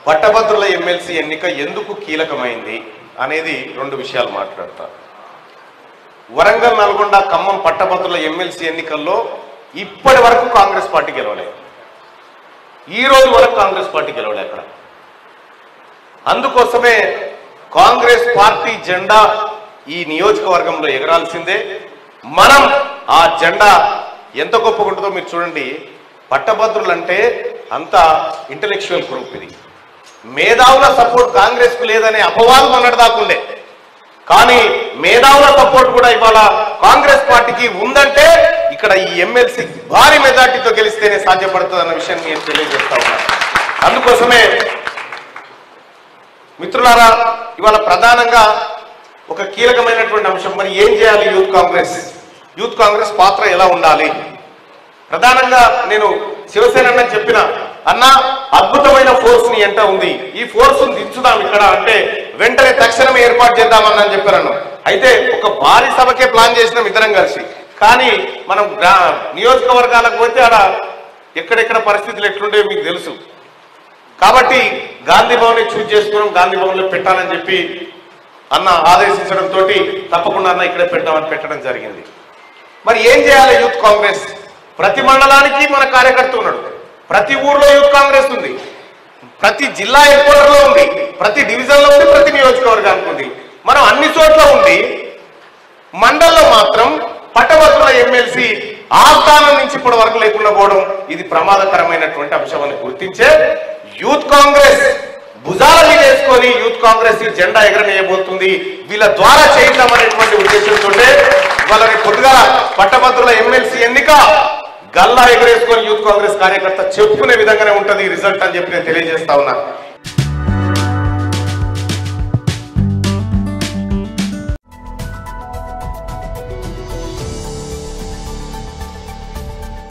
పట్టభద్రుల ఎమ్మెల్సీ ఎన్నిక ఎందుకు కీలకమైంది అనేది రెండు విషయాలు మాట్లాడతారు. వరంగల్, నల్గొండ, ఖమ్మం పట్టభద్రుల ఎమ్మెల్సీ ఎన్నికల్లో ఇప్పటి వరకు కాంగ్రెస్ పార్టీ గెలవలేదు. ఈ రోజు వరకు కాంగ్రెస్ పార్టీ గెలవలే అక్కడ. అందుకోసమే కాంగ్రెస్ పార్టీ జెండా ఈ నియోజకవర్గంలో ఎగరాల్సిందే. మనం ఆ జెండా ఎంత గొప్పగా ఉంటుందో మీరు చూడండి. పట్టభద్రులు అంటే అంత ఇంటలెక్చువల్ గ్రూప్. ఇది మేధావుల సపోర్ట్ కాంగ్రెస్ కు లేదనే అపవాదం అన్నదాకుండే, కానీ మేధావుల సపోర్ట్ కూడా ఇవాళ కాంగ్రెస్ పార్టీకి ఉందంటే ఇక్కడ ఈ ఎమ్మెల్సీ భారీ మెజార్టీతో గెలిస్తేనే సాధ్యపడుతుంది అన్న విషయాన్ని నేను తెలియజేస్తా ఉన్నాను. అందుకోసమే మిత్రులారా, ఇవాళ ప్రధానంగా ఒక కీలకమైనటువంటి అంశం, మరి ఏం చేయాలి యూత్ కాంగ్రెస్ పాత్ర ఎలా ఉండాలి? ప్రధానంగా నేను శివసేన అన్న చెప్పిన, అన్న అద్భుతమైన ఫోర్స్ ని ఎంత ఉంది, ఈ ఫోర్స్ దించుదాం ఇక్కడ అంటే వెంటనే తక్షణమే ఏర్పాటు చేద్దామని చెప్పారన్న. అయితే ఒక భారీ సభకే ప్లాన్ చేసినాం ఇద్దరం కలిసి, కానీ మనం నియోజకవర్గాలకు పోతే ఆడ ఎక్కడెక్కడ పరిస్థితులు ఎట్లుంటే మీకు తెలుసు. కాబట్టి గాంధీ భవన్ చూజ్ చేసుకున్నాం, గాంధీ భవన్ లో పెట్టాలని చెప్పి అన్న ఆదేశించడంతో తప్పకుండా అన్న ఇక్కడే పెట్టామని పెట్టడం జరిగింది. మరి ఏం చేయాలి యూత్ కాంగ్రెస్? ప్రతి మండలానికి మన కార్యకర్త ఉన్నాడు, ప్రతి ఊర్లో యూత్ కాంగ్రెస్ ఉంది, ప్రతి జిల్లా హెడ్ క్వార్టర్ లో ఉంది, ప్రతి డివిజన్ లో ఉంది, ప్రతి నియోజకవర్గానికి ఉంది. మనం అన్ని చోట్ల ఉంది, మండల్లో మాత్రం పట్టభద్రుల ఎమ్మెల్సీ ఆ స్థానం నుంచి ఇప్పటి వరకు లేకుండా పోవడం ఇది ప్రమాదకరమైనటువంటి అంశం అని గుర్తించే యూత్ కాంగ్రెస్ భుజాల మీద వేసుకొని యూత్ కాంగ్రెస్ ఈ జెండా ఎగరనేయబోతుంది. వీళ్ళ ద్వారా చేద్దామనేటువంటి ఉద్దేశంతో వాళ్ళని కొద్దిగా పట్టభద్రుల ఎమ్మెల్సీ ఎన్నిక గల్లా ఎగరేసుకొని యూత్ కాంగ్రెస్ కార్యకర్త చెప్పుకునే విధంగానే ఉంటది రిజల్ట్ అని చెప్పి నేను తెలియజేస్తా ఉన్నా.